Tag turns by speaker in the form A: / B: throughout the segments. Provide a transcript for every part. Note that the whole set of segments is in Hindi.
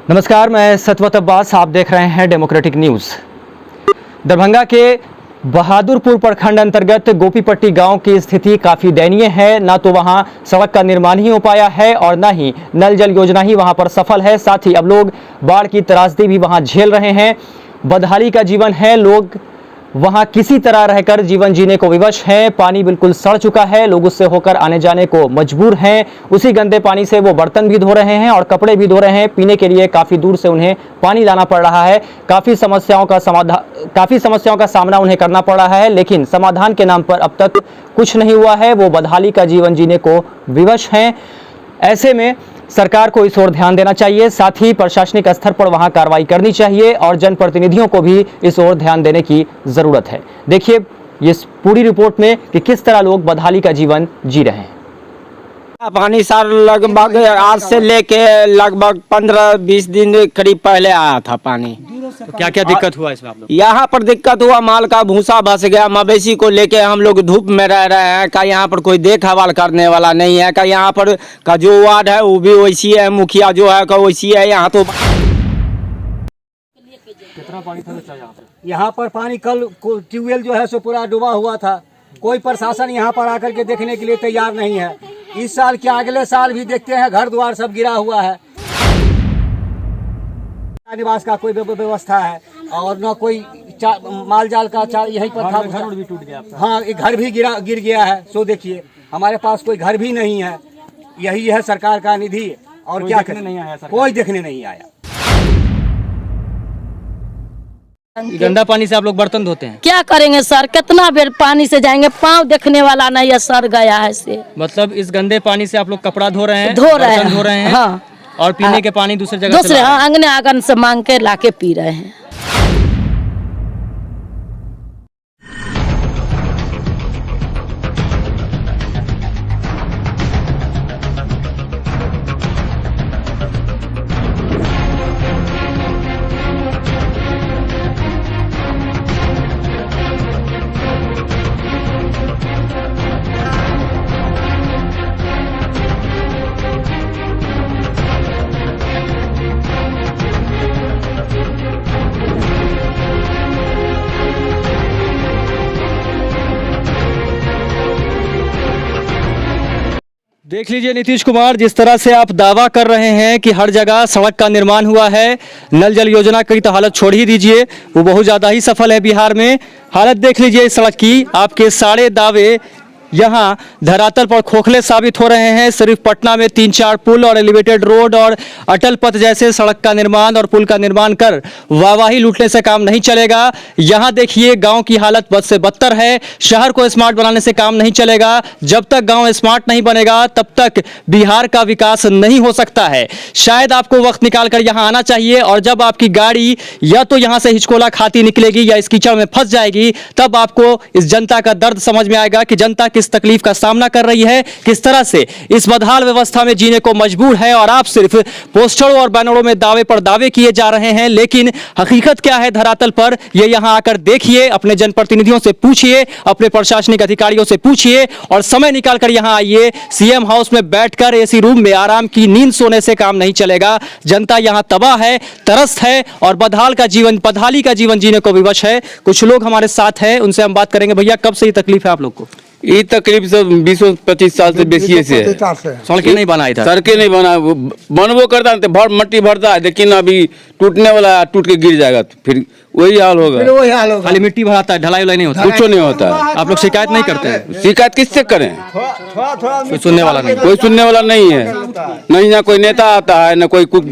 A: नमस्कार, मैं सतवत अब्बास, आप देख रहे हैं डेमोक्रेटिक न्यूज़। दरभंगा के बहादुरपुर प्रखंड अंतर्गत गोपीपट्टी गांव की स्थिति काफ़ी दयनीय है। ना तो वहां सड़क का निर्माण ही हो पाया है और ना ही नल जल योजना ही वहां पर सफल है। साथ ही अब लोग बाढ़ की त्रासदी भी वहां झेल रहे हैं। बदहाली का जीवन है, लोग वहां किसी तरह रहकर जीवन जीने को विवश हैं। पानी बिल्कुल सड़ चुका है, लोग उससे होकर आने जाने को मजबूर हैं। उसी गंदे पानी से वो बर्तन भी धो रहे हैं और कपड़े भी धो रहे हैं। पीने के लिए काफ़ी दूर से उन्हें पानी लाना पड़ रहा है। काफ़ी समस्याओं का सामना उन्हें करना पड़ रहा है, लेकिन समाधान के नाम पर अब तक कुछ नहीं हुआ है। वो बदहाली का जीवन जीने को विवश हैं। ऐसे में सरकार को इस ओर ध्यान देना चाहिए, साथ ही प्रशासनिक स्तर पर वहां कार्रवाई करनी चाहिए और जनप्रतिनिधियों को भी इस ओर ध्यान देने की जरूरत है। देखिए इस पूरी रिपोर्ट में कि किस तरह लोग बदहाली का जीवन जी रहे हैं।
B: पानी सर लगभग आज से लेके लगभग 15-20 दिन करीब पहले आया था पानी।
A: तो क्या क्या दिक्कत हुआ इसमें आप लोग?
B: यहाँ पर दिक्कत हुआ, माल का भूसा भस गया। मवेशी को लेके हम लोग धूप में रह रहे हैं। का यहाँ पर कोई देखभाल करने वाला नहीं है। का यहाँ पर का जो वार्ड है वो भी वैसी है, मुखिया जो है का वैसी है। यहाँ तो
A: कितना पानी था
C: यहाँ पर पानी कल ट्यूबवेल जो है सो पूरा डूबा हुआ था। कोई प्रशासन यहाँ पर आकर के देखने के लिए तैयार नहीं है। इस साल क्या अगले साल भी देखते हैं, घर द्वार सब गिरा हुआ है। निवास का कोई व्यवस्था है और न कोई माल जाल का यहीं पर था।
A: घर भी टूट गया।
C: हाँ, एक घर भी गिर गया है। सो देखिए हमारे पास कोई घर भी नहीं है। यही है सरकार का निधि और क्या करने नहीं आया। कोई देखने नहीं आया।
A: गंदा पानी से आप लोग बर्तन धोते हैं?
D: क्या करेंगे सर, कितना देर पानी से जाएंगे, पाँव देखने वाला नहीं है, सर गया है से।
A: मतलब इस गंदे पानी से आप लोग कपड़ा धो रहे हैं,
D: धो रहे हैं।
A: हाँ। और पीने के पानी दूसरे जगह
D: दूसरे आंगने आंगन से मांग के लाके पी रहे हैं।
A: देख लीजिए नीतीश कुमार, जिस तरह से आप दावा कर रहे हैं कि हर जगह सड़क का निर्माण हुआ है, नल जल योजना की तो हालत छोड़ ही दीजिए, वो बहुत ज़्यादा ही सफल है बिहार में। हालत देख लीजिए इस सड़क की। आपके सारे दावे यहाँ धरातल पर खोखले साबित हो रहे हैं। सिर्फ पटना में 3-4 पुल और एलिवेटेड रोड और अटल पथ जैसे सड़क का निर्माण और पुल का निर्माण कर वाहवाही लूटने से काम नहीं चलेगा। यहाँ देखिए गांव की हालत बद से बदतर है। शहर को स्मार्ट बनाने से काम नहीं चलेगा। जब तक गांव स्मार्ट नहीं बनेगा तब तक बिहार का विकास नहीं हो सकता है। शायद आपको वक्त निकाल कर यहाँ आना चाहिए और जब आपकी गाड़ी या तो यहाँ से हिचकोला खाती निकलेगी या इस कीचड़ में फंस जाएगी, तब आपको इस जनता का दर्द समझ में आएगा कि जनता किस तकलीफ का सामना कर रही है, किस तरह से इस बदहाल व्यवस्था में जीने को मजबूर है। और आप सिर्फ पोस्टरों और बैनरों में दावे पर दावे किए जा रहे हैं, लेकिन हकीकत क्या है धरातल पर, ये यहां आकर देखिए, अपने जनप्रतिनिधियों से पूछिए, अपने प्रशासनिक अधिकारियों से पूछिए और समय निकालकर यहां आइए। सीएम हाउस में बैठकर एसी रूम में आराम की नींद सोने से काम नहीं चलेगा। जनता यहां तबाह है, त्रस्त है और बदहाली का जीवन जीने को विवश है। कुछ लोग हमारे साथ हैं, उनसे हम बात करेंगे। भैया, कब से ये तकलीफ है आप लोग को?
E: ये तकलीफ से 20-25 साल से बेसी से है।
A: सड़कें नहीं बना, इधर
E: सड़कें नहीं बना, बनवो करता है तो मट्टी भरता है, लेकिन अभी टूटने वाला है, टूट के गिर जाएगा तो फिर वही हाल होगा।
A: खाली मिट्टी भराता है, ढलाई नहीं होता,
E: कुछ नहीं होता है।
A: आप लोग शिकायत नहीं करते हैं?
E: शिकायत किससे करें?
A: कोई सुनने वाला नहीं,
E: कोई सुनने वाला नहीं है। नहीं, ना कोई नेता आता है, ना कोई कुछ।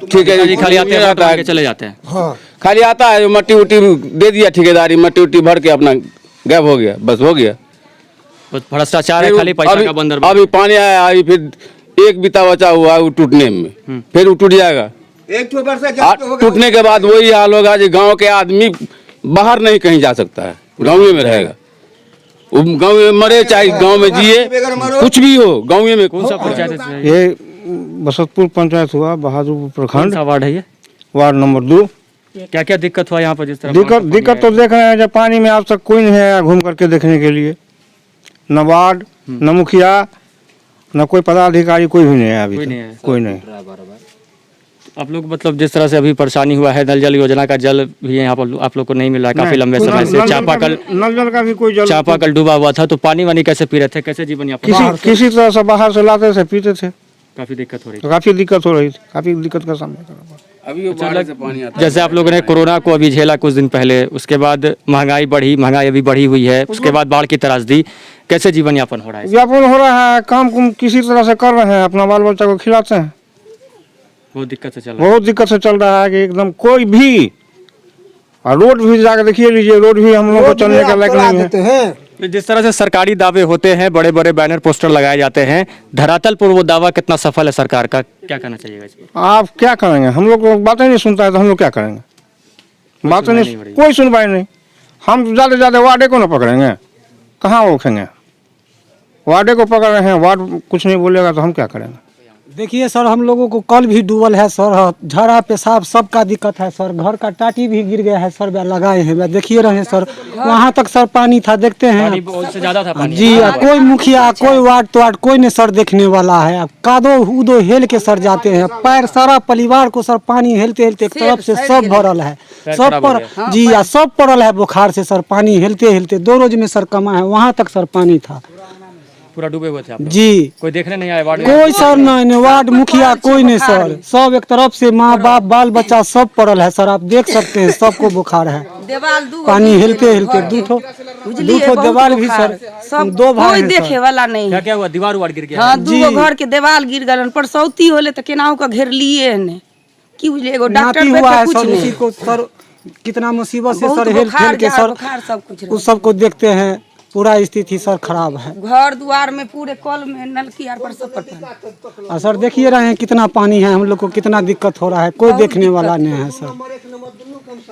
E: ठीक है जी,
A: खाली आते हैं, चले जाते हैं।
E: खाली आता है, मट्टी उट्टी दे दिया ठेकेदारी, मट्टी उट्टी भर के अपना गायब हो गया, बस हो गया।
A: भ्रष्टाचार है, खाली पैसा का बंदर।
E: अभी पानी आया, अभी फिर एक बिता बचा हुआ है वो टूटने में, फिर वो टूट जाएगा। टूटने के बाद वही हाल होगा जी। गांव के आदमी बाहर नहीं कहीं जा सकता है, गांव में रहेगा। गांव में मरे चाहे गांव में जिए, कुछ भी हो, गांव में।
A: कौन सा पंचायत है
F: ये? बसतपुर पंचायत हुआ, बहादुरपुर प्रखंड।
A: कौन सा वार्ड है ये?
F: Ward number 2।
A: क्या क्या दिक्कत हुआ यहाँ पर? जिस तरह
F: दिक्कत तो देख रहे हैं, जब पानी में आज तक कोई नहीं है घूम करके देखने के लिए। न वार्ड, न मुखिया, न कोई पदाधिकारी, कोई भी नहीं है अभी। कोई नहीं।
A: आप लोग मतलब जिस तरह से अभी परेशानी हुआ है, नल जल योजना का जल भी यहाँ पर आप लोग को नहीं मिल रहा है काफी लंबे समय से। चापाकल
F: नल जल का भी कोई जल
A: चापाकल डूबा हुआ था, तो पानी वानी कैसे पी रहे थे, कैसे जीवन यापन?
F: किसी तरह से बाहर से लाते थे, पीते थे।
A: काफी दिक्कत हो रही
F: तो काफी दिक्कत हो रही थी, काफी दिक्कत का सामना करना पड़ा।
E: अभी वो बाढ़ से पानी आता
A: जैसे आप लोगों ने कोरोना को अभी झेला कुछ दिन पहले, उसके बाद महंगाई बढ़ी, महंगाई अभी बढ़ी हुई है, उसके बाद बाढ़ की त्रासदी, कैसे जीवन यापन हो रहा है?
F: व्यापन हो रहा है, काम कुम किसी तरह से कर रहे हैं, अपना बाल बच्चा को खिलाते हैं।
A: बहुत दिक्कत से चल रहा है।
F: बहुत दिक्कत से चल रहा है कि एकदम कोई भी, और रोड भी जाकर देखिए लीजिए, रोड भी हम लोग को चलने का लायक नहीं है।
A: जिस तरह से सरकारी दावे होते हैं, बड़े बड़े बैनर पोस्टर लगाए जाते हैं, धरातल पर वो दावा कितना सफल है सरकार का, क्या कहना चाहिएगा इस पर?
F: आप क्या करेंगे, हम लोग को बातें नहीं सुनता है तो हम लोग क्या करेंगे? बातें नहीं, कोई सुनवाई नहीं। हम ज़्यादा से ज़्यादा वार्डे को ना पकड़ेंगे, कहाँ रोकेंगे? वार्डे को पकड़ रहे हैं, वार्ड कुछ नहीं बोलेगा तो हम क्या करेंगे?
G: देखिए सर, हम लोगों को कल भी डूबल है सर, झड़ा पेशाब सबका दिक्कत है सर, घर का टाटी भी गिर गया है सर, लगाए हैं, मैं देखिए रहे हैं सर, वहाँ तक सर पानी था, देखते हैं
A: पानी बहुत से ज्यादा था पानी।
G: जी। कोई मुखिया, कोई वार्ड तो वार्ड, कोई नहीं सर देखने वाला है। कादो उदो हेल के सर जाते हैं, पैर सारा परिवार को सर पानी हेलते हेलते एक तरफ से सब भरल है, सब पर जी या सब पड़ल है बुखार से सर, पानी हेलते हेलते 2 रोज में सर कमा है, वहाँ तक सर पानी था।
A: पूरा डूबे हुए थे आप लोग?
G: जी।
A: कोई देखने नहीं आया वार्ड में?
G: कोई सर नहीं, वार्ड मुखिया कोई नहीं सर, सब एक तरफ से माँ बाप बाल बच्चा सब पड़ल है सर, आप देख सकते हैं, सबको बुखार है, पानी हिलते हिलते दो दीवार भी सर,
H: सब
G: 2 भाई
H: कोई देखे वाला नहीं
A: क्या
H: है।
A: क्या हुआ, दीवार उवार गिर गया?
H: हाँ, 2 घर के दीवार गिर गलन, पर सौती होले तो केनाहू का घेर लिए ने की बुझले, एगो डॉक्टर
G: नाती हुआ है
H: कुछ
G: सर, उसी
H: नहीं,
G: को सर कितना मुसीबत से
H: बहुत
G: सर हेल
H: बुखार,
G: खेल के
H: जहर
G: सर
H: बुखार सब कुछ रहे।
G: उस सबको देखते हैं, पूरा स्थिति सर खराब है।
H: घर द्वार में पूरे कल में नलकी आर पर सब पर पानी।
G: और सर देखिए रहे हैं कितना पानी है, हम लोग को कितना दिक्कत हो रहा है, कोई देखने वाला नहीं है सर।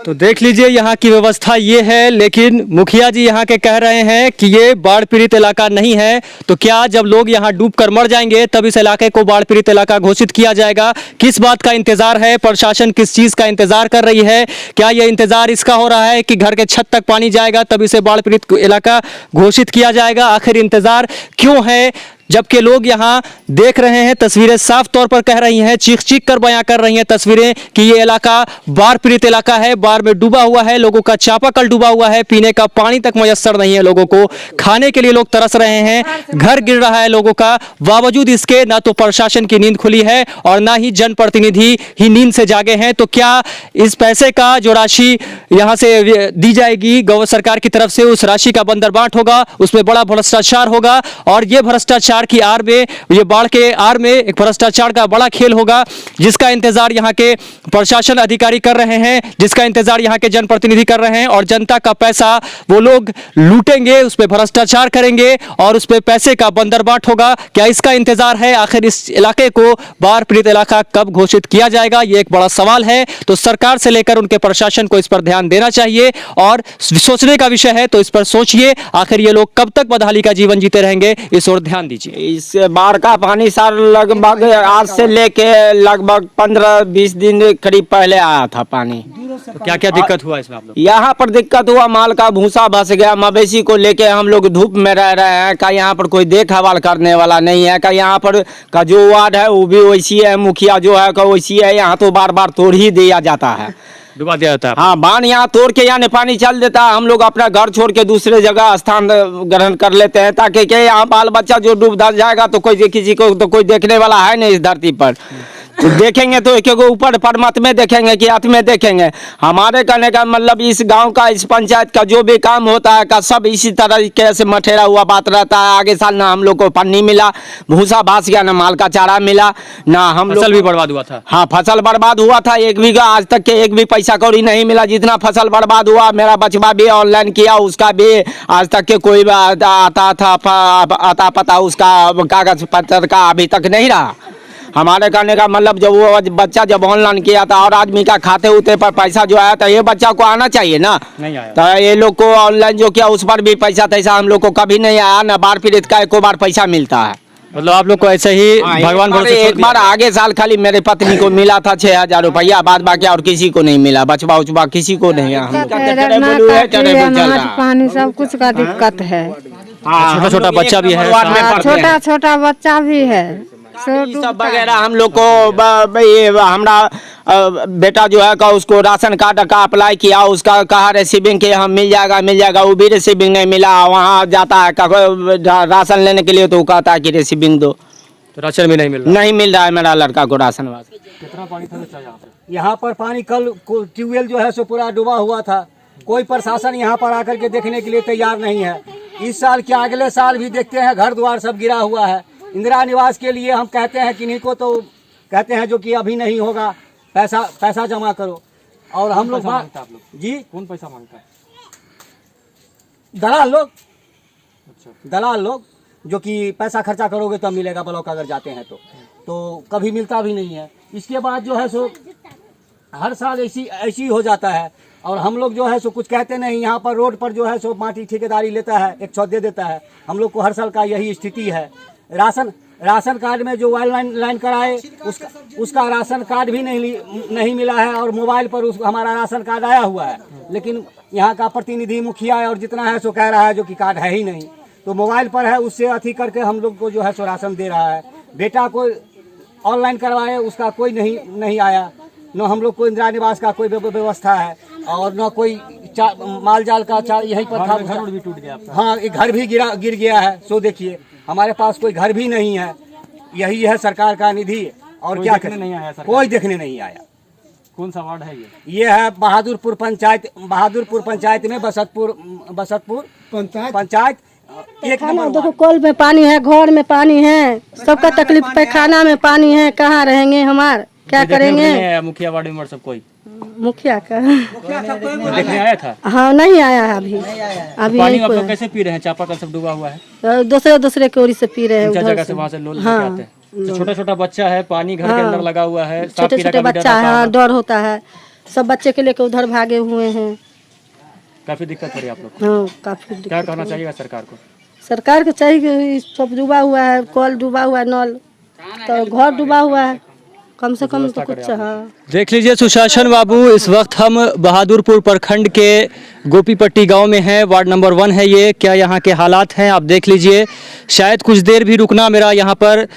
A: तो देख लीजिए यहाँ की व्यवस्था ये है, लेकिन मुखिया जी यहाँ के कह रहे हैं कि ये बाढ़ पीड़ित इलाका नहीं है। तो क्या जब लोग यहाँ डूबकर मर जाएंगे तब इस इलाके को बाढ़ पीड़ित इलाका घोषित किया जाएगा? किस बात का इंतजार है? प्रशासन किस चीज का इंतजार कर रही है? क्या ये इंतजार इसका हो रहा है कि घर के छत तक पानी जाएगा तब इसे बाढ़ पीड़ित इलाका घोषित किया जाएगा? आखिर इंतजार क्यों है, जबकि लोग यहाँ देख रहे हैं, तस्वीरें साफ तौर पर कह रही हैं, चीख चीख कर बयां कर रही हैं तस्वीरें कि ये इलाका बाढ़ पीड़ित इलाका है, बाढ़ में डूबा हुआ है, लोगों का चापाकल डूबा हुआ है, पीने का पानी तक मयस्सर नहीं है लोगों को, खाने के लिए लोग तरस रहे हैं, घर गिर रहा है लोगों का। बावजूद इसके ना तो प्रशासन की नींद खुली है और ना ही जनप्रतिनिधि ही नींद से जागे हैं। तो क्या इस पैसे का जो राशि यहाँ से दी जाएगी गौ सरकार की तरफ से, उस राशि का बंदरबांट होगा, उसमें बड़ा भ्रष्टाचार होगा और ये भ्रष्टाचार की आड़ में, ये बाढ़ के आड़ में एक भ्रष्टाचार का बड़ा खेल होगा, जिसका इंतजार यहाँ के प्रशासन अधिकारी कर रहे हैं, जिसका इंतजार यहाँ के जनप्रतिनिधि कर रहे हैं। और जनता का पैसा वो लोग लूटेंगे, उस पर भ्रष्टाचार करेंगे और उस पर पैसे का बंदरबाट होगा। क्या इसका इंतजार है? आखिर इस इलाके को बाढ़ पीड़ित इलाका कब घोषित किया जाएगा, ये एक बड़ा सवाल है। तो सरकार से लेकर उनके प्रशासन को इस पर ध्यान देना चाहिए और सोचने का विषय है। तो इस पर सोचिए, आखिर ये लोग कब तक बदहाली का जीवन जीते रहेंगे, इस ओर ध्यान दीजिए।
B: इस बाढ़ का पानी सर लगभग आज से लेके लगभग 15-20 दिन करीब पहले आया था पानी।
A: तो क्या क्या दिक्कत हुआ इसमें आप लोग?
B: यहाँ पर दिक्कत हुआ, माल का भूसा बस गया, मवेशी को लेके हम लोग धूप में रह रहे हैं, का यहाँ पर कोई देखभाल करने वाला नहीं है, का यहाँ पर का जो वार्ड है वो भी वैसी है, मुखिया जो है का वैसी है, यहाँ तो बार बार तोड़ ही दिया जाता है,
A: डुबा दिया जाता है।
B: हाँ, बांध यहाँ तोड़ के यहाँ पानी चल देता है, हम लोग अपना घर छोड़ के दूसरे जगह स्थान ग्रहण कर लेते हैं, ताकि के यहाँ बाल बच्चा जो डूब धस जाएगा तो कोई किसी को तो कोई देखने वाला है नहीं इस धरती पर। तो देखेंगे तो एक ऊपर परमत में देखेंगे कि हाथ में देखेंगे। हमारे कहने का मतलब इस गांव का, इस पंचायत का जो भी काम होता है का सब इसी तरीके से मठेरा हुआ बात रहता है। आगे साल ना हम लोग को पानी मिला, भूसा भास गया, ना माल का चारा मिला, ना हम लोग
A: फसल भी बर्बाद हुआ था।
B: हाँ, फसल बर्बाद हुआ था, 1 बीघा आज तक के 1 भी पैसा कौड़ी नहीं मिला। जितना फसल बर्बाद हुआ, मेरा बचवा भी ऑनलाइन किया, उसका भी आज तक के कोई आता पता उसका कागज पत्र का अभी तक नहीं रहा। हमारे कहने का मतलब जब वो बच्चा जब ऑनलाइन किया था और आदमी का खाते उते पर पैसा जो आया था, ये बच्चा को आना चाहिए ना,
A: नहीं आया।
B: तो ये लोग को ऑनलाइन जो किया उस पर भी पैसा तैसा हम लोग को कभी नहीं आया, ना बाढ़ पीड़ित का 1 बार पैसा मिलता है।
A: मतलब आप लोग को ऐसे ही भगवान भरोसे छोड़
B: एक बार आगे साल खाली मेरे पत्नी को मिला था 6000 रुपया, बाद बाकी और किसी को नहीं मिला, बचवा उचवा किसी को नहीं।
I: पानी सब कुछ का दिक्कत है,
A: छोटा छोटा बच्चा भी है,
I: छोटा छोटा बच्चा भी है,
B: सब वगैरह हम लोग को ये हमारा बेटा जो है का उसको राशन कार्ड का अप्लाई किया, उसका कहा रिसीविंग के हम मिल जाएगा, वो भी रिसीविंग नहीं मिला। वहाँ जाता है राशन लेने के लिए तो वो कहता है कि रिसीविंग दो,
A: तो राशन भी नहीं
B: मिल रहा है मेरा लड़का को राशन।
C: कितना पानी था यहाँ पर? पानी कल ट्यूबवेल जो है सो पूरा डूबा हुआ था। कोई प्रशासन यहाँ पर आकर के देखने के लिए तैयार नहीं है। इस साल क्या अगले साल भी देखते हैं घर द्वार सब गिरा हुआ है। इंदिरा निवास के लिए हम कहते हैं किन्हीं को तो कहते हैं जो कि अभी नहीं होगा, पैसा जमा करो। और हम लोग जी
A: कौन पैसा मांगता है?
C: दलाल लोग जो कि पैसा खर्चा करोगे तब मिलेगा ब्लॉक अगर जाते हैं तो कभी मिलता भी नहीं है। इसके बाद जो है सो हर साल ऐसी हो जाता है। और हम लोग जो है सो कुछ कहते नहीं। यहाँ पर रोड पर जो है सो माटी ठेकेदारी लेता है, एक छत दे देता है। हम लोग को हर साल का यही स्थिति है। राशन कार्ड में जो लाइन कराए उसका राशन कार्ड भी नहीं मिला है। और मोबाइल पर हमारा राशन कार्ड आया हुआ है, लेकिन यहाँ का प्रतिनिधि मुखिया है और जितना है सो कह रहा है जो कि कार्ड है ही नहीं। तो मोबाइल पर है, उससे अथी करके हम लोग को जो है सो राशन दे रहा है। बेटा को ऑनलाइन करवाए, उसका कोई नहीं आया। न हम लोग को इंदिरा निवास का कोई व्यवस्था है और न कोई माल जाल का यहीं पर था।
A: घर भी टूट गया।
C: हाँ, एक घर भी गिर गया है। सो देखिए हमारे पास कोई घर भी नहीं है। यही है सरकार का निधि। और क्या
A: देखने नहीं आया सरकार?
C: कोई देखने नहीं आया।
A: कौन सा वार्ड है
C: ये है बहादुरपुर पंचायत में बसतपुर पंचायत एक नंबर।
D: देखो कल में पानी है, घर में पानी है, सबका तकलीफ। पैखाना में पानी है, कहाँ रहेंगे हमार, क्या करेंगे?
A: मुखिया वार्ड मेंबर सब कोई
D: मुखिया का
A: देखने आया था?
D: हाँ, नहीं आया है अभी
A: पानी आप लोग कैसे पी रहे हैं? चापाकल सब डूबा हुआ है।
D: दूसरे की ओर से पी रहे हैं।
A: ऊंचा जगह से वहाँ से लोग लेके आते हैं। तो छोटा बच्चा है, पानी घर के अंदर लगा हुआ है।
D: छोटे बच्चा है, डर होता है। सब बच्चे के लेकर उधर भागे हुए हैं।
A: काफी दिक्कत हो रही है आप लोग?
D: हाँ, काफी दिक्कत।
A: क्या करना चाहिए सरकार को?
D: सरकार को चाहिए कि सब डूबा हुआ है, कल डूबा हुआ है, नल तो घर डूबा हुआ है, कम से कम तो कुछ। हाँ,
A: देख लीजिए सुशासन बाबू, इस वक्त हम बहादुरपुर प्रखंड के गोपीपट्टी गांव में हैं। वार्ड नंबर 1 है ये। क्या यहाँ के हालात हैं आप देख लीजिए। शायद कुछ देर भी रुकना मेरा यहाँ पर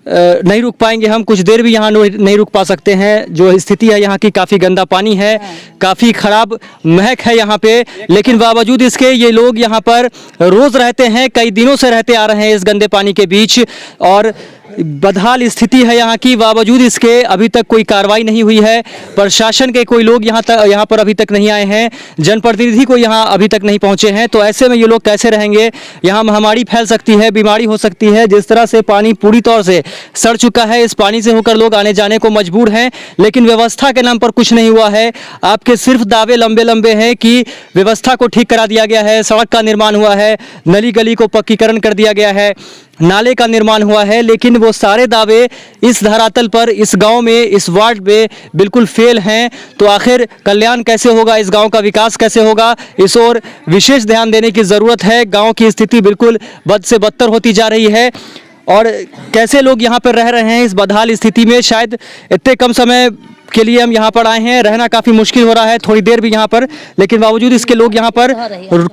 A: नहीं रुक पाएंगे हम, कुछ देर भी यहाँ नहीं रुक पा सकते हैं। जो स्थिति है यहाँ की, काफ़ी गंदा पानी है, काफ़ी ख़राब महक है यहाँ पे। लेकिन बावजूद इसके ये लोग यहाँ पर रोज़ रहते हैं, कई दिनों से रहते आ रहे हैं इस गंदे पानी के बीच। और बदहाल स्थिति है यहाँ की, बावजूद इसके अभी तक कोई कार्रवाई नहीं हुई है। प्रशासन के कोई लोग यहाँ पर अभी तक नहीं आए हैं, जनप्रतिनिधि को यहाँ अभी तक नहीं पहुँचे हैं। तो ऐसे में ये लोग कैसे रहेंगे? यहाँ महामारी फैल सकती है, बीमारी हो सकती है। जिस तरह से पानी पूरी तौर से सड़ चुका है, इस पानी से होकर लोग आने जाने को मजबूर हैं, लेकिन व्यवस्था के नाम पर कुछ नहीं हुआ है। आपके सिर्फ दावे लंबे हैं कि व्यवस्था को ठीक करा दिया गया है, सड़क का निर्माण हुआ है, नली गली को पक्कीकरण कर दिया गया है, नाले का निर्माण हुआ है। लेकिन वो सारे दावे इस धरातल पर, इस गांव में, इस वार्ड में बिल्कुल फेल हैं। तो आखिर कल्याण कैसे होगा, इस गांव का विकास कैसे होगा, इस ओर विशेष ध्यान देने की ज़रूरत है। गांव की स्थिति बिल्कुल बद से बदतर होती जा रही है। और कैसे लोग यहाँ पर रह रहे हैं इस बदहाल स्थिति में? शायद इतने कम समय के लिए हम यहाँ पर आए हैं, रहना काफ़ी मुश्किल हो रहा है, थोड़ी देर भी यहाँ पर। लेकिन बावजूद इसके लोग यहाँ पर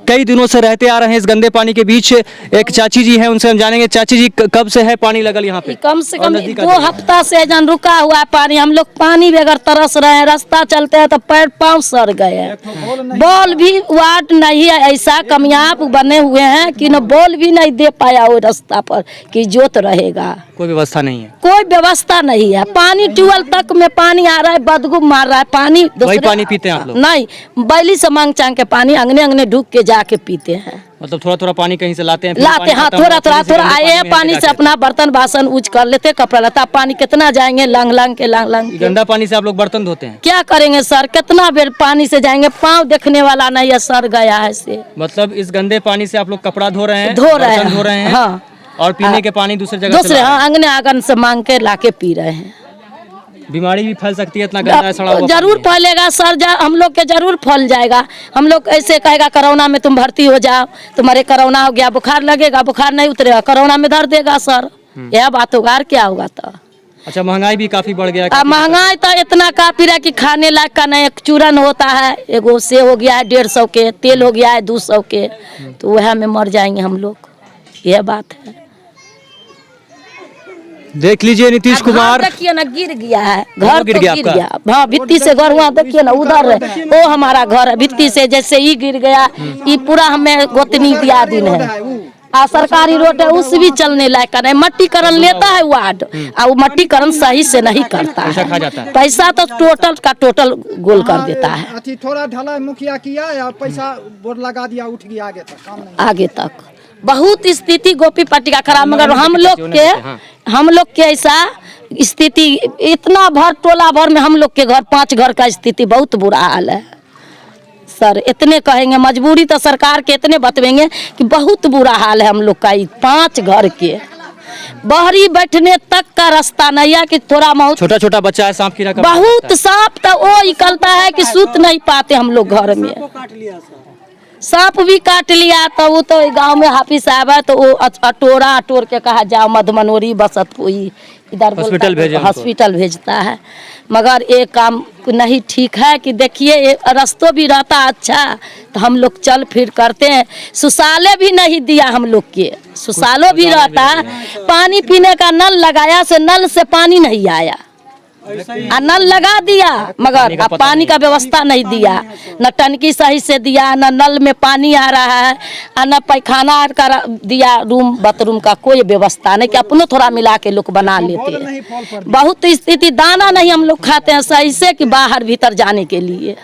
A: कई दिनों से रहते आ रहे हैं इस गंदे पानी के बीच। एक चाची जी हैं, उनसे हम जानेंगे। चाची जी, कब से है पानी लगल यहाँ पे?
D: कम से कम 2 हफ्ता से जन रुका हुआ है पानी। हम लोग पानी बगैर तरस रहे हैं। रास्ता चलते हैं तो पैर पाँव सड़ गए हैं। बॉल भी वार्ड नहीं है, ऐसा कामयाब बने हुए हैं कि न बॉल भी नहीं दे पाया वो रास्ता पर कि जोत रहेगा।
A: कोई व्यवस्था नहीं है?
D: कोई व्यवस्था नहीं है। पानी ट्यूबवेल तक में पानी आ रहा है, बदबू मार रहा है पानी।
A: वही पानी पीते हैं आप लोग?
D: नहीं, बैली से मांग चांग के पानी अंगने ढूक के जाके पीते हैं।
A: मतलब थोड़ा पानी कहीं से लाते हैं?
D: हाँ, थोड़ा आए हैं पानी से अपना बर्तन बासन यूज कर लेते, कपड़ा लता। पानी कितना जाएंगे लांग के।
A: गंदा पानी से आप लोग बर्तन धोते हैं?
D: क्या करेंगे सर, कितना बेर पानी से जाएंगे, पाँव देखने वाला नहीं है, सर गया है से।
A: मतलब इस गंदे पानी से आप लोग कपड़ा धो रहे हैं?
D: धो रहे हैं।
A: हाँ। और पीने के पानी दूसरे जगह से?
D: हाँ, अंगने आंगन से मांग के लाके पी रहे हैं।
A: बीमारी भी फैल सकती है, इतना गंदा सड़ा हुआ
D: जरूर फैलेगा सर, हम लोग के जरूर फैल जाएगा। हम लोग ऐसे कहेगा कोरोना में तुम भर्ती हो जाओ, तुम्हारे कोरोना हो गया, बुखार लगेगा, बुखार नहीं उतरेगा, कोरोना में धर देगा सर। यह बात होगा, और क्या होगा? तो
A: अच्छा, महंगाई भी काफी बढ़ गया?
D: महंगाई तो इतना काफी रहा कि खाने लायक का नहीं। एक चूरन होता है, एगो से हो गया है 150 के, तेल हो गया है 200 के, तो वह में मर जाएंगे हम लोग। यह बात है।
A: देख लीजिए नीतीश
D: अब
A: कुमार,
D: घर देखिए ना गिर गया है, घर
A: गिर
D: तो
A: गया
D: गिर
A: आपका?
D: गया। हाँ भित्ती से घर हुआ देखिए ना उधर है, वो हमारा घर है भित्ती से जैसे ही गिर गया। ये पूरा हमें गोतनी दिया दिन है आ सरकारी रोड है उस भी चलने लायक है। मट्टीकरण लेता है वार्ड और वो मट्टीकरण सही से नहीं करता
A: पैसा खा
D: है,
A: जाता है।
D: पैसा तो टोटल का टोटल गोल कर देता है
G: अथी थोड़ा ढलाई मुखिया किया या पैसा बोर्ड लगा दिया, उठ गया आगे तक काम नहीं।
D: आगे तक बहुत स्थिति गोपी पट्टी का खराब, मगर हम लोग के ऐसा स्थिति इतना भर टोला भर में हम लोग के घर 5 घर का स्थिति बहुत बुरा हाल है सर। इतने कहेंगे मजबूरी तो सरकार के इतने बतवेंगे कि बहुत बुरा हाल है हम लोग का। 5 घर के बहरी बैठने तक का रास्ता नहीं है कि थोड़ा बहुत
A: छोटा छोटा बच्चा है, सांप कीड़ा का
D: बहुत सांप तो वो निकलता है कि सूत नहीं पाते हम लोग घर में। सांप भी काट लिया तो वो तो गांव में हाफिज साहब है तो वो अटोर के कहा जाओ मधमनोरी बसतपुरी इधर
A: हॉस्पिटल भेजे उनको।
D: हॉस्पिटल भेजता है, मगर ये काम नहीं ठीक है कि देखिए रास्तों भी रहता अच्छा तो हम लोग चल फिर करते हैं। सुसाले भी नहीं दिया हम लोग के, सुसालो भी रहता पानी पीने का नल लगाया से नल से पानी नहीं आया, नल लगा दिया मगर अब पानी का व्यवस्था नहीं दिया, न टंकी सही से दिया, न नल में पानी आ रहा है, न पैखाना का दिया, रूम बाथरूम का कोई व्यवस्था नहीं कि अपनों थोड़ा मिला के लोग बना लेते हैं। बहुत स्थिति, दाना नहीं हम लोग खाते हैं सही से कि बाहर भीतर जाने के लिए।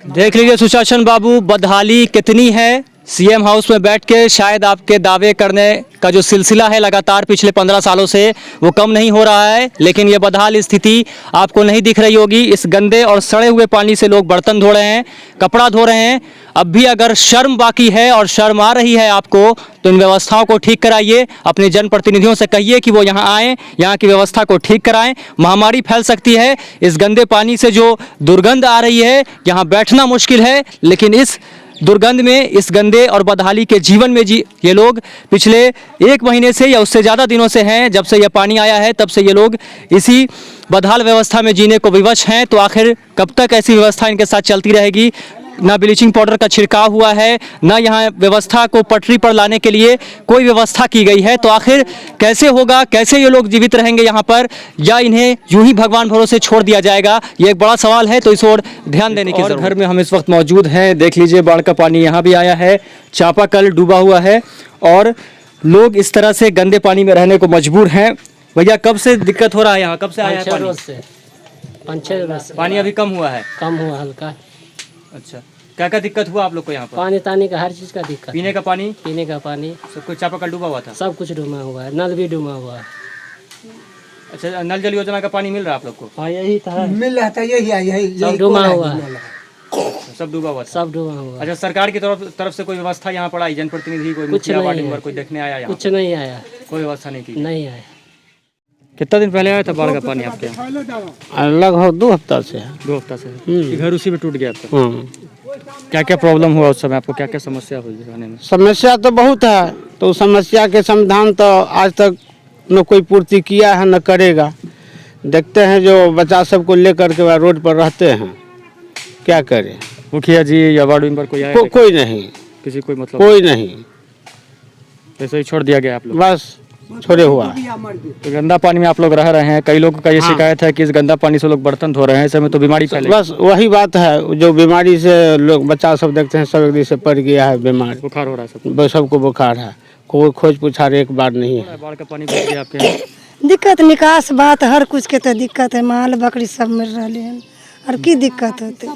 A: देख लीजिए सुशासन बाबू, बदहाली कितनी है। सीएम हाउस में बैठ के शायद आपके दावे करने का जो सिलसिला है लगातार पिछले 15 सालों से वो कम नहीं हो रहा है, लेकिन ये बदहाल स्थिति आपको नहीं दिख रही होगी। इस गंदे और सड़े हुए पानी से लोग बर्तन धो रहे हैं, कपड़ा धो रहे हैं। अब भी अगर शर्म बाकी है और शर्म आ रही है आपको तो इन व्यवस्थाओं को ठीक कराइए। अपने जनप्रतिनिधियों से कहिए कि वो यहाँ आएँ, यहाँ की व्यवस्था को ठीक कराएं। महामारी फैल सकती है इस गंदे पानी से, जो दुर्गंध आ रही है, यहाँ बैठना मुश्किल है। लेकिन इस दुर्गंध में, इस गंदे और बदहाली के जीवन में ये लोग पिछले 1 महीने से या उससे ज़्यादा दिनों से हैं, जब से यह पानी आया है तब से ये लोग इसी बदहाल व्यवस्था में जीने को विवश हैं। तो आखिर कब तक ऐसी व्यवस्था इनके साथ चलती रहेगी? ना ब्लीचिंग पाउडर का छिड़काव हुआ है, ना यहाँ व्यवस्था को पटरी पर लाने के लिए कोई व्यवस्था की गई है। तो आखिर कैसे होगा, कैसे ये लोग जीवित रहेंगे यहाँ पर, या इन्हें यूं ही भगवान भरोसे छोड़ दिया जाएगा? ये एक बड़ा सवाल है, तो इस ओर ध्यान देने की जरूरत है। घर में हम इस वक्त मौजूद हैं, देख लीजिए बाढ़ का पानी यहाँ भी आया है, चापाकल डूबा हुआ है और लोग इस तरह से गंदे पानी में रहने को मजबूर हैं। भैया कब से दिक्कत हो रहा है यहाँ, कब से आया है पानी?
J: 5-6 रोज से
A: पानी अभी कम हुआ है?
J: कम हुआ हल्का।
A: अच्छा, क्या क्या दिक्कत हुआ आप लोग को यहाँ पर?
J: पानी तानी का हर चीज का दिक्कत।
A: पीने का पानी?
J: पीने का पानी
A: सब कुछ चापाकल डूबा हुआ था?
J: सब कुछ डूबा हुआ है, नल भी डूबा हुआ है।
A: अच्छा, नल जल योजना का पानी मिल रहा है आप लोग को?
J: हाँ यही था,
G: मिल रहा था, यही
J: सब डूबा हुआ है,
A: सब डूबा हुआ था?
J: सब डूबा हुआ।
A: अच्छा, सरकार की तरफ से कोई व्यवस्था यहाँ पर आई? जनप्रतिनिधि कोई, मुखिया, वार्ड मेंबर कोई देखने आया यहाँ?
J: कुछ नहीं आया,
A: कोई व्यवस्था नहीं की?
J: नहीं आया।
A: कितना दिन पहले आया था बाढ़ का पानी आपके यहाँ?
J: लगभग 2 हफ्ता से।
A: 2 हफ्ता से? घर उसी में टूट गया था? क्या क्या प्रॉब्लम हुआ उस समय आपको, क्या क्या समस्या हुई रहने में?
J: समस्या तो बहुत है, तो समस्या के समाधान तो आज तक न कोई पूर्ति किया है न करेगा। देखते हैं जो बच्चा सबको लेकर के रोड पर रहते हैं, क्या करें?
A: मुखिया जी या वार्ड मेंबर कोई आया?
J: कोई नहीं,
A: किसी कोई मतलब
J: कोई नहीं,
A: ऐसे ही छोड़ दिया गया आप लोग?
J: बस छोड़े हुआ।
A: तो गंदा पानी में आप लोग रह रहे हैं, कई लोगों का ये शिकायत है कि इस गंदा पानी से लोग बर्तन धो रहे हैं, ऐसे में तो बीमारी फैलेगी।
J: बस वही बात है, जो बीमारी से लोग बच्चा सब देखते हैं, सब एक दिन से पड़ गया है बीमार,
A: बुखार हो रहा है
J: सबको बुखार है, कोई खोज पुछार एक बार नहीं है।
A: बाढ़ का पानी घुस गया आपके यहाँ?
I: दिक्कत निकास बात हर कुछ के तो दिक्कत है, माल बकरी सब मिल रहे हैं और की दिक्कत होते।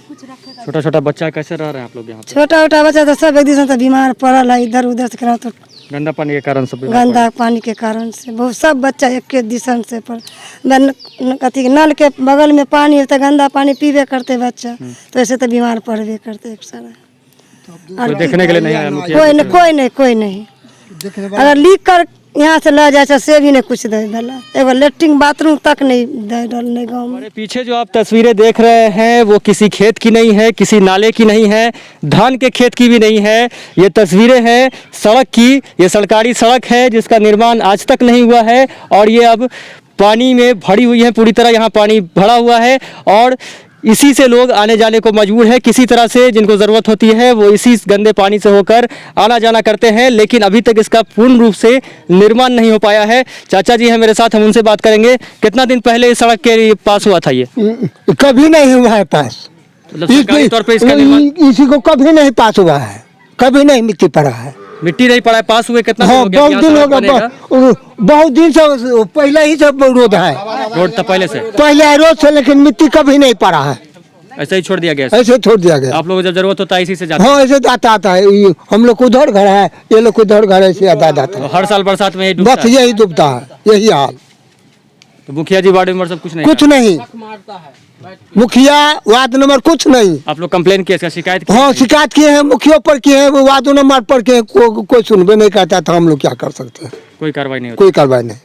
A: छोटा छोटा बच्चा कैसे रह रहे हैं आप लोग यहाँ पे?
I: छोटा छोटा बच्चा तो सब एक दिन से बीमार पड़ल है, इधर उधर से करा तो
A: गंदा पानी के कारण सब
I: गंदा पानी के कारण से बहुत सब बच्चा एक दिशन से पर कथी नल के बगल में पानी है तो गंदा पानी पीबे करते बच्चा, तो ऐसे तो बीमार पड़बे करते एक सारा।
A: कोई देखने के लिए नहीं आया?
I: कोई नहीं। अगर लीक कर यहाँ से ले जाए से भी नहीं कुछ दे दिला, एगो लेटरिन बाथरूम तक नहीं दे डालने गाँव में।
A: पीछे जो आप तस्वीरें देख रहे हैं वो किसी खेत की नहीं है, किसी नाले की नहीं है, धान के खेत की भी नहीं है। ये तस्वीरें हैं सड़क की, ये सरकारी सड़क है जिसका निर्माण आज तक नहीं हुआ है और ये अब पानी में भरी हुई है, पूरी तरह यहाँ पानी भरा हुआ है। और इसी से लोग आने जाने को मजबूर है, किसी तरह से जिनको ज़रूरत होती है वो इसी गंदे पानी से होकर आना जाना करते हैं, लेकिन अभी तक इसका पूर्ण रूप से निर्माण नहीं हो पाया है। चाचा जी हैं मेरे साथ, हम उनसे बात करेंगे। कितना दिन पहले इस सड़क के पास हुआ था ये?
G: कभी नहीं हुआ है पास,
A: मतलब सरकारी तौर पे इसका निर्माण
G: इसी को कभी नहीं पास हुआ है, कभी नहीं मिट्टी पड़ा है।
A: मिट्टी नहीं पड़ा है, पास हुए कितना दिन
G: हाँ
A: हो गया?
G: बहुत दिन हो गया, बहुत दिन से पहले ही सब रोड है,
A: रोड तो पहले से
G: रोड से, लेकिन मिट्टी कभी नहीं पड़ा है,
A: ऐसे ही छोड़ दिया गया।
G: ऐसे छोड़ दिया गया।
A: आप लोगों को जब जरूरत होता है इसी से जाते हैं?
G: हाँ ऐसे आता है, हम लोग को उधर घर है, ये लोग को उधर घर है, ऐसे आता
A: तो हर साल बरसात में यही
G: बस यही डूबता है, यही हाल।
A: तो मुखिया जी वार्ड मेंबर सब कुछ नहीं?
G: कुछ नहीं, मुखिया वार्ड नंबर कुछ नहीं।
A: आप लोग कंप्लेन किए, इसका शिकायत किए?
G: हाँ शिकायत किए हैं, मुखिया पर किए हैं, वार्ड नंबर पर किए, कोई सुनबे नहीं करता, तो हम लोग क्या कर सकते हैं?
A: कोई कार्रवाई नहीं होती?
G: कोई कार्रवाई नहीं,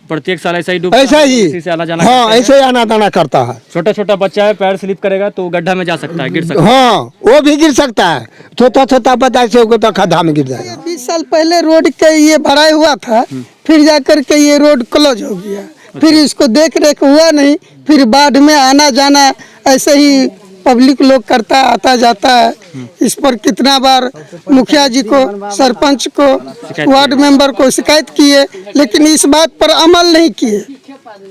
A: प्रत्येक साल ऐसा ही डूबता
G: ऐसा
A: है,
G: ही।
A: इसी से आना जाना
G: हाँ
A: करते हैं।
G: ऐसे ही आना जाना करता है।
A: छोटा छोटा बच्चा है, पैर स्लिप करेगा तो गड्ढा में जा सकता है, गिर सकता है।
G: हाँ वो भी गिर सकता है, छोटा छोटा बच्चा से होगा तो खड्डा में गिर जाएगा।
H: 20 साल पहले रोड के ये भराई हुआ था, फिर जाकर के ये रोड क्लोज हो गया, फिर इसको देख रेख हुआ नहीं, फिर बाढ़ में आना जाना ऐसे ही पब्लिक लोग करता आता जाता है। इस पर कितना बार मुखिया जी को, सरपंच को, वार्ड मेंबर को शिकायत किए, लेकिन इस बात पर अमल नहीं किए,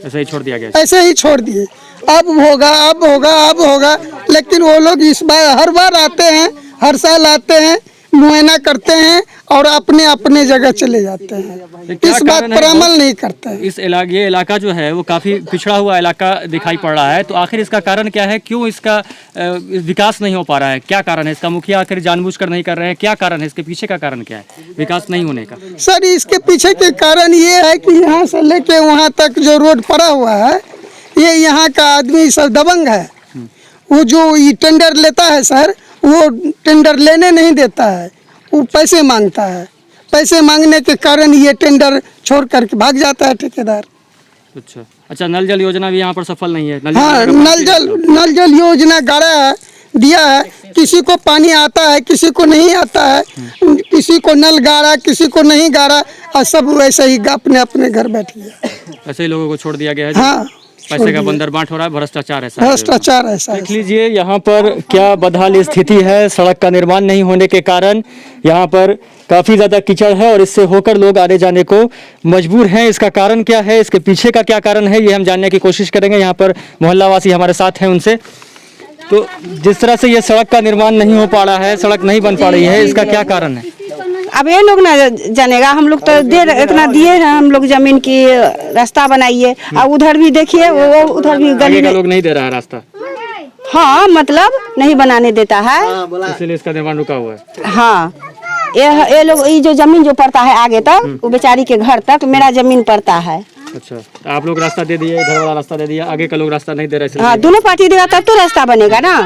A: ऐसे ही छोड़ दिया गया।
H: ऐसे ही छोड़ दिए। अब होगा, अब होगा, अब होगा, लेकिन वो लोग इस बार हर बार आते हैं, हर साल आते हैं, मुआयना करते हैं और अपने अपने जगह चले जाते हैं, इस बात पर अमल नहीं करते हैं।
A: इस ये इलाका जो है वो काफ़ी पिछड़ा हुआ इलाका दिखाई पड़ रहा है, तो आखिर इसका कारण क्या है? क्यों इसका विकास नहीं हो पा रहा है? क्या कारण है इसका? मुखिया आखिर जानबूझकर नहीं कर रहे हैं? क्या कारण है इसके पीछे का? कारण क्या है विकास नहीं होने का?
H: सर इसके पीछे के कारण ये है कि यहाँ से लेके वहाँ तक जो रोड पड़ा हुआ है, ये यहाँ का आदमी सब दबंग है। वो जो ये टेंडर लेता है सर, वो टेंडर लेने नहीं देता है, वो पैसे मांगता है। पैसे मांगने के कारण ये टेंडर छोड़ करके भाग जाता है ठेकेदार।
A: अच्छा, नल जल योजना भी यहाँ पर सफल नहीं है?
H: हाँ नल जल योजना गाड़ा है, दिया है, किसी को पानी आता है, किसी को नहीं आता है, किसी को नल गाड़ा, किसी को नहीं गाड़ा, और सब वैसे ही अपने अपने घर बैठ गया।
A: ऐसे ही लोगों को छोड़ दिया गया है।
H: हाँ
A: पैसे का बंदरबाट हो रहा है, भ्रष्टाचार ऐसा
H: भ्रष्टाचार ऐसा।
A: देख लीजिए यहाँ पर क्या बदहाल स्थिति है। सड़क का निर्माण नहीं होने के कारण यहाँ पर काफ़ी ज़्यादा कीचड़ है और इससे होकर लोग आने जाने को मजबूर हैं। इसका कारण क्या है, इसके पीछे का क्या कारण है, ये हम जानने की कोशिश करेंगे। यहाँ पर मोहल्लावासी हमारे साथ हैं, उनसे। तो जिस तरह से ये सड़क का निर्माण नहीं हो पा रहा है, सड़क नहीं बन पा रही है, इसका क्या कारण है?
H: अब ये लोग ना जानेगा, हम लोग तो इतना दिए हैं, हम लोग जमीन की रास्ता बनाइए, और उधर भी देखिए, वो उधर भी गली
A: का लोग नहीं दे रहा है रास्ता।
H: हाँ मतलब नहीं बनाने देता है,
A: इसलिए इसका निर्माण रुका हुआ है।
H: हाँ ये लोग, ये जो जमीन जो पड़ता है आगे तक, वो बेचारी के घर तक मेरा जमीन पड़ता है।
A: अच्छा, आप लोग रास्ता दे दिए, इधर वाला रास्ता दे दिया, आगे का लोग रास्ता नहीं दे रहे।
H: हाँ दोनों पार्टी देगा तब तो रास्ता बनेगा ना।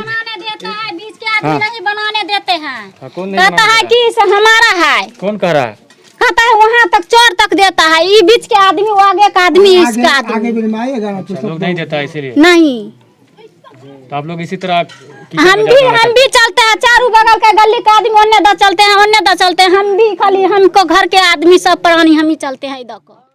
D: बीच के आदमी नहीं बनाने देते हैं।
A: कौन नहीं
D: कहता है कि इसे हमारा है।
A: कौन कह रहा है?
D: कहता है वहाँ तक चोर तक देता है, ये बीच के आदमी, वो आगे का आदमी, इसका आदमी
A: लोग नहीं देता है इसीलिए।
D: नहीं,
A: तो आप लोग इसी तरह
D: हम भी चलते हैं, चारों बगल के गली के आदमी ओन्ने दा चलते हैं, ओन्ने दा चलते हैं, हम भी खाली हमको घर के आदमी सब प्राणी हम ही चलते हैं इधर को।